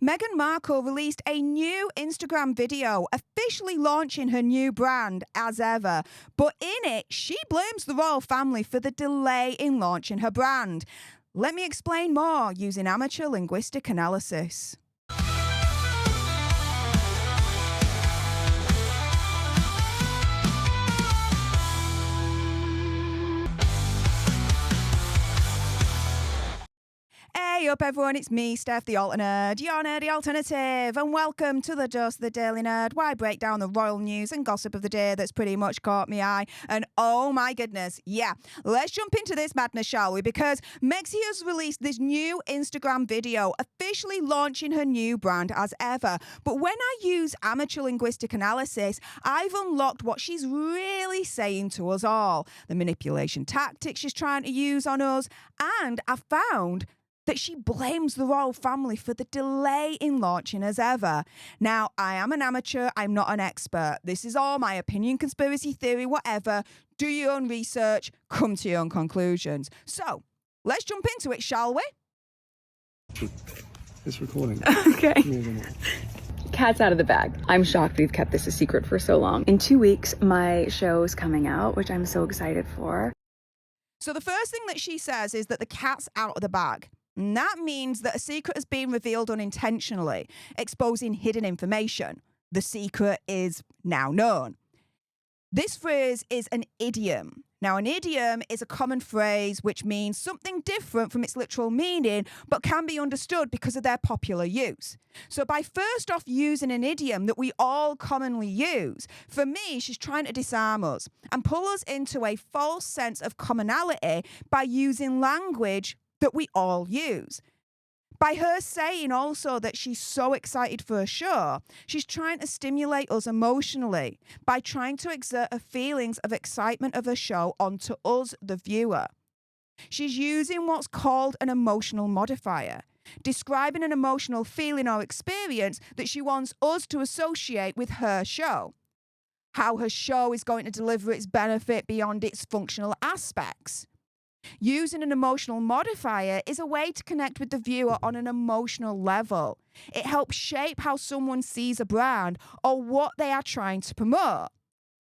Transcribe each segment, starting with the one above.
Meghan Markle released a new Instagram video officially launching her new brand as ever. But in it, she blames the royal family for the delay in launching her brand. Let me explain more using amateur linguistic analysis. Hey up everyone, it's me, Stef The Alter Nerd, your nerdy alternative, and welcome to the Dose of the Daily Nerd, where I break down the royal news and gossip of the day that's pretty much caught my eye. And oh my goodness, yeah, let's jump into this madness, shall we? Because Megxie has released this new Instagram video, officially launching her new brand as ever. But when I use amateur linguistic analysis, I've unlocked what she's really saying to us all, the manipulation tactics she's trying to use on us, and I found that she blames the royal family for the delay in launching as ever. Now, I am an amateur, I'm not an expert. This is all my opinion, conspiracy theory, whatever. Do your own research, come to your own conclusions. So, let's jump into it, shall we? It's recording. Okay. Cat's out of the bag. I'm shocked we've kept this a secret for so long. In 2 weeks, my show is coming out, which I'm so excited for. So the first thing that she says is that the cat's out of the bag. And that means that a secret has been revealed unintentionally, exposing hidden information. The secret is now known. This phrase is an idiom. Now, an idiom is a common phrase which means something different from its literal meaning, but can be understood because of their popular use. So by first off using an idiom that we all commonly use, for me, she's trying to disarm us and pull us into a false sense of commonality by using language that we all use. By her saying also that she's so excited for a show, she's trying to stimulate us emotionally by trying to exert her feelings of excitement of a show onto us, the viewer. She's using what's called an emotional modifier, describing an emotional feeling or experience that she wants us to associate with her show. How her show is going to deliver its benefit beyond its functional aspects. Using an emotional modifier is a way to connect with the viewer on an emotional level. It helps shape how someone sees a brand or what they are trying to promote.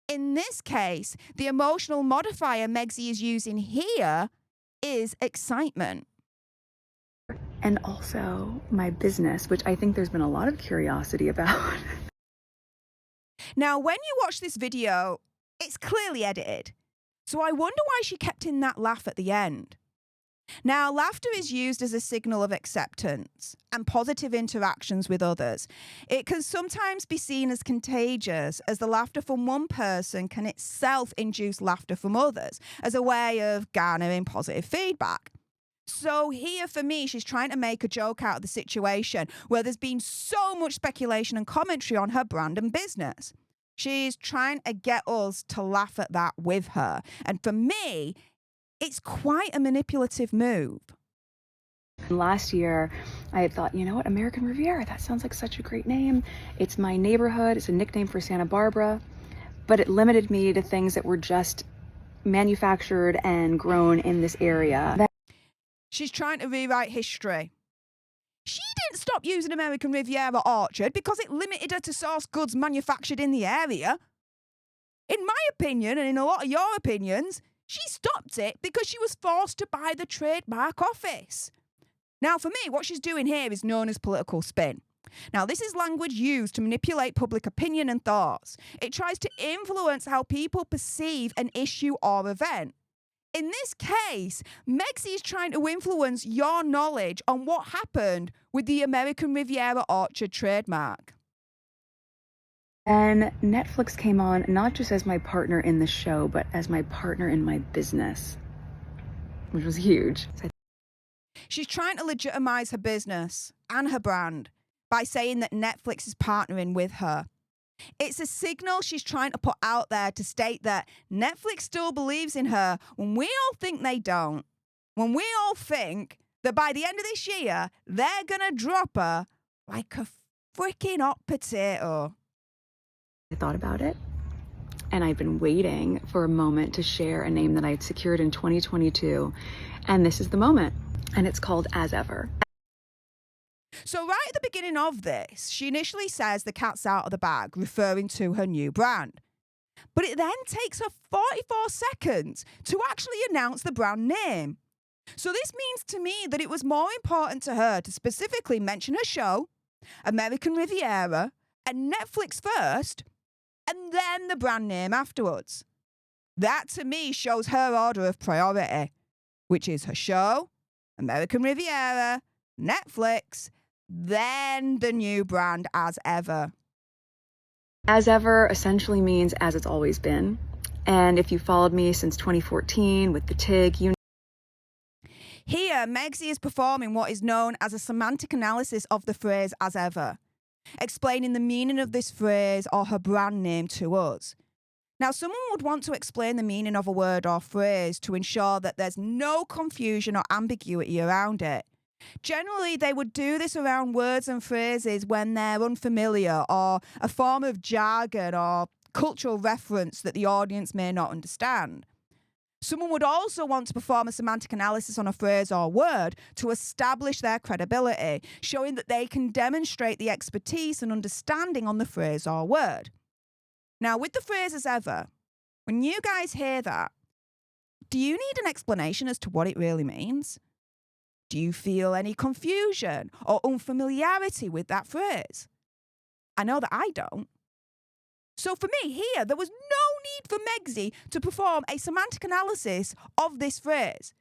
In this case, the emotional modifier Megxie is using here is excitement. And also my business, which I think there's been a lot of curiosity about. Now, when you watch this video, it's clearly edited. So I wonder why she kept in that laugh at the end. Now, laughter is used as a signal of acceptance and positive interactions with others. It can sometimes be seen as contagious, as the laughter from one person can itself induce laughter from others as a way of garnering positive feedback. So here, for me, she's trying to make a joke out of the situation where there's been so much speculation and commentary on her brand and business. She's trying to get us to laugh at that with her. And for me, it's quite a manipulative move. Last year, I had thought, you know what, American Riviera, that sounds like such a great name. It's my neighborhood. It's a nickname for Santa Barbara. But it limited me to things that were just manufactured and grown in this area. She's trying to rewrite history. She didn't stop using American Riviera Orchard because it limited her to source goods manufactured in the area. In my opinion, and in a lot of your opinions, she stopped it because she was forced to buy the trademark office. Now, for me, what she's doing here is known as political spin. Now, this is language used to manipulate public opinion and thoughts. It tries to influence how people perceive an issue or event. In this case, Megxie is trying to influence your knowledge on what happened with the American Riviera Orchard trademark. And Netflix came on not just as my partner in the show, but as my partner in my business, which was huge. She's trying to legitimize her business and her brand by saying that Netflix is partnering with her. It's a signal she's trying to put out there to state that Netflix still believes in her when we all think they don't. When we all think that by the end of this year, they're going to drop her like a freaking hot potato. I thought about it, and I've been waiting for a moment to share a name that I had secured in 2022, and this is the moment, and it's called As Ever. So right at the beginning of this, she initially says the cat's out of the bag, referring to her new brand. But it then takes her 44 seconds to actually announce the brand name. So this means to me that it was more important to her to specifically mention her show, American Riviera, and Netflix first, and then the brand name afterwards. That to me shows her order of priority, which is her show, American Riviera, Netflix, then the new brand as ever. As ever essentially means as it's always been. And if you followed me since 2014 with the TIG, you Here, Megzy is performing what is known as a semantic analysis of the phrase as ever, explaining the meaning of this phrase or her brand name to us. Now, someone would want to explain the meaning of a word or phrase to ensure that there's no confusion or ambiguity around it. Generally, they would do this around words and phrases when they're unfamiliar or a form of jargon or cultural reference that the audience may not understand. Someone would also want to perform a semantic analysis on a phrase or word to establish their credibility, showing that they can demonstrate the expertise and understanding on the phrase or word. Now, with the phrase as ever, when you guys hear that, do you need an explanation as to what it really means? Do you feel any confusion or unfamiliarity with that phrase? I know that I don't. So for me here, there was no need for Megzy to perform a semantic analysis of this phrase.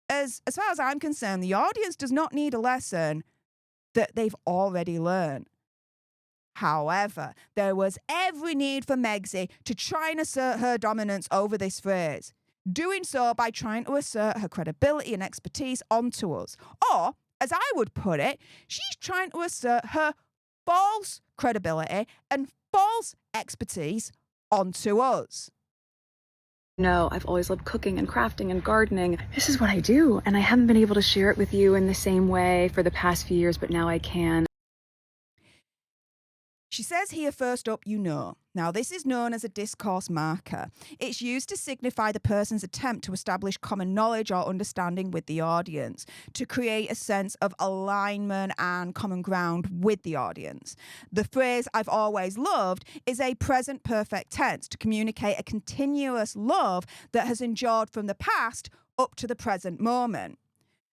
As far as I'm concerned, the audience does not need a lesson that they've already learned. However, there was every need for Megzy to try and assert her dominance over this phrase, doing so by trying to assert her credibility and expertise onto us. Or, as I would put it, she's trying to assert her false credibility and false expertise onto us. know I've always loved cooking and crafting and gardening. This is what I do, and I haven't been able to share it with you in the same way for the past few years, but now I can. She says here, first up, you know. Now, this is known as a discourse marker. It's used to signify the person's attempt to establish common knowledge or understanding with the audience, to create a sense of alignment and common ground with the audience. The phrase I've always loved is a present perfect tense to communicate a continuous love that has endured from the past up to the present moment.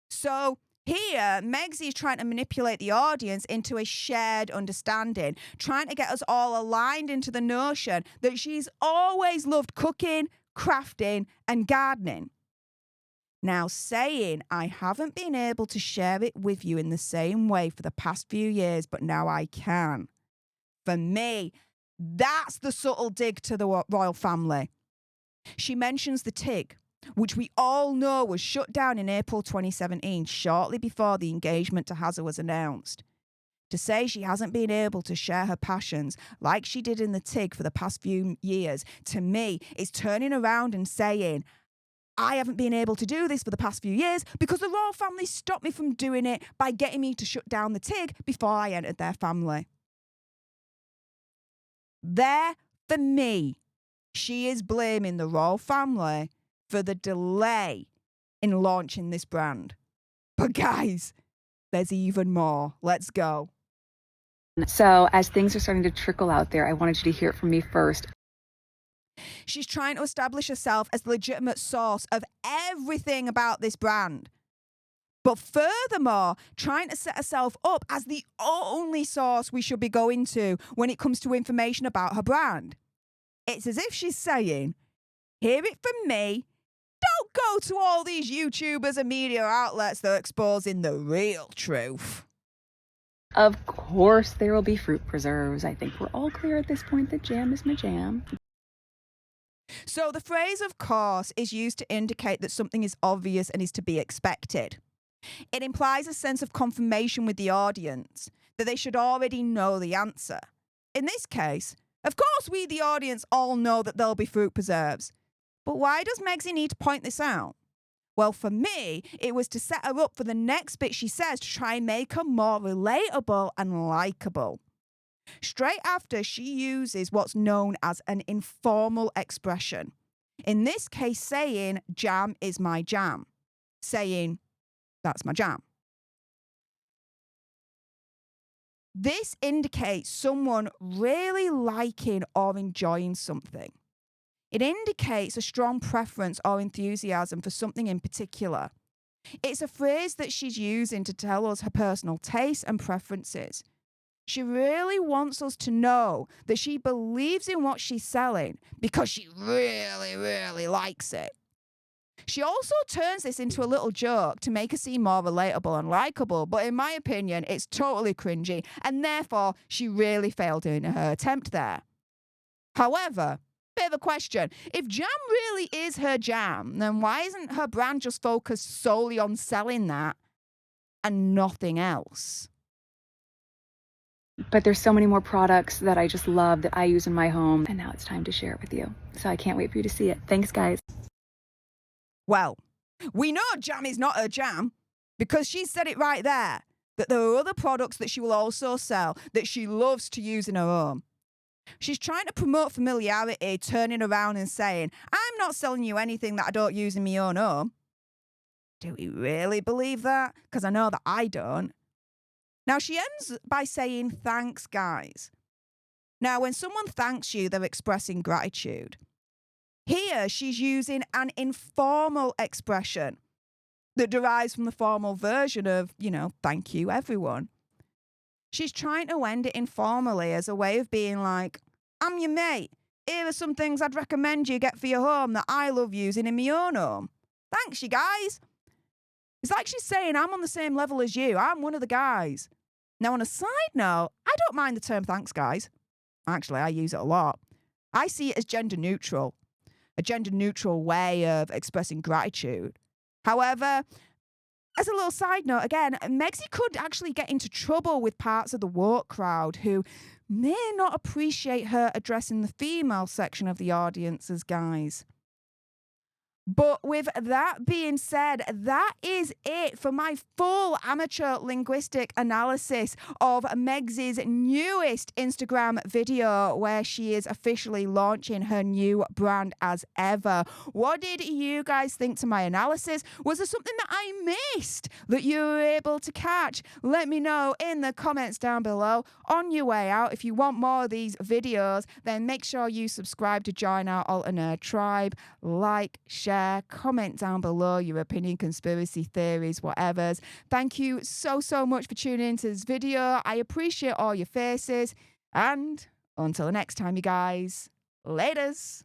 So, here, Megzy is trying to manipulate the audience into a shared understanding, trying to get us all aligned into the notion that she's always loved cooking, crafting, and gardening. Now, saying, I haven't been able to share it with you in the same way for the past few years, but now I can. For me, that's the subtle dig to the royal family. She mentions the TIG, which we all know was shut down in April 2017, shortly before the engagement to Hazza was announced. To say she hasn't been able to share her passions like she did in the TIG for the past few years, to me, is turning around and saying, I haven't been able to do this for the past few years because the royal family stopped me from doing it by getting me to shut down the TIG before I entered their family. There, for me, she is blaming the royal family for the delay in launching this brand. But guys, there's even more. Let's go. So as things are starting to trickle out there, I wanted you to hear it from me first. She's trying to establish herself as the legitimate source of everything about this brand. But furthermore, trying to set herself up as the only source we should be going to when it comes to information about her brand. It's as if she's saying, hear it from me, don't go to all these YouTubers and media outlets that are exposing the real truth. Of course there will be fruit preserves. I think we're all clear at this point that jam is my jam. So the phrase, of course, is used to indicate that something is obvious and is to be expected. It implies a sense of confirmation with the audience, that they should already know the answer. In this case, of course we, the audience, all know that there'll be fruit preserves. But why does Megzy need to point this out? Well, for me, it was to set her up for the next bit she says to try and make her more relatable and likeable. Straight after, she uses what's known as an informal expression. In this case, saying, jam is my jam. Saying, that's my jam. This indicates someone really liking or enjoying something. It indicates a strong preference or enthusiasm for something in particular. It's a phrase that she's using to tell us her personal tastes and preferences. She really wants us to know that she believes in what she's selling because she really, really likes it. She also turns this into a little joke to make her seem more relatable and likable, but in my opinion, it's totally cringy, and therefore, she really failed in her attempt there. However, bit of a question. If jam really is her jam, then why isn't her brand just focused solely on selling that and nothing else? But there's so many more products that I just love that I use in my home, and now it's time to share it with you. So I can't wait for you to see it. Thanks, guys. Well, we know jam is not her jam because she said it right there, that there are other products that she will also sell that she loves to use in her home. She's trying to promote familiarity, turning around and saying, I'm not selling you anything that I don't use in my own home. Do we really believe that? Because I know that I don't. Now, she ends by saying, thanks, guys. Now, when someone thanks you, they're expressing gratitude. Here, she's using an informal expression that derives from the formal version of, thank you, everyone. She's trying to end it informally as a way of being like, I'm your mate. Here are some things I'd recommend you get for your home that I love using in my own home. Thanks, you guys. It's like she's saying, I'm on the same level as you. I'm one of the guys. Now, on a side note, I don't mind the term thanks, guys. Actually, I use it a lot. I see it as gender neutral, a gender neutral way of expressing gratitude. However, as a little side note, again, Megzy could actually get into trouble with parts of the woke crowd who may not appreciate her addressing the female section of the audience as guys. But with that being said, that is it for my full amateur linguistic analysis of Megzy's newest Instagram video where she is officially launching her new brand as ever. What did you guys think to my analysis? Was there something that I missed that you were able to catch? Let me know in the comments down below. On your way out, if you want more of these videos, then make sure you subscribe to join our Alter Nerd tribe. Like, share, comment down below your opinion, conspiracy theories, whatevers. Thank you so much for tuning into this video. I appreciate all your faces. And until the next time, you guys, laters.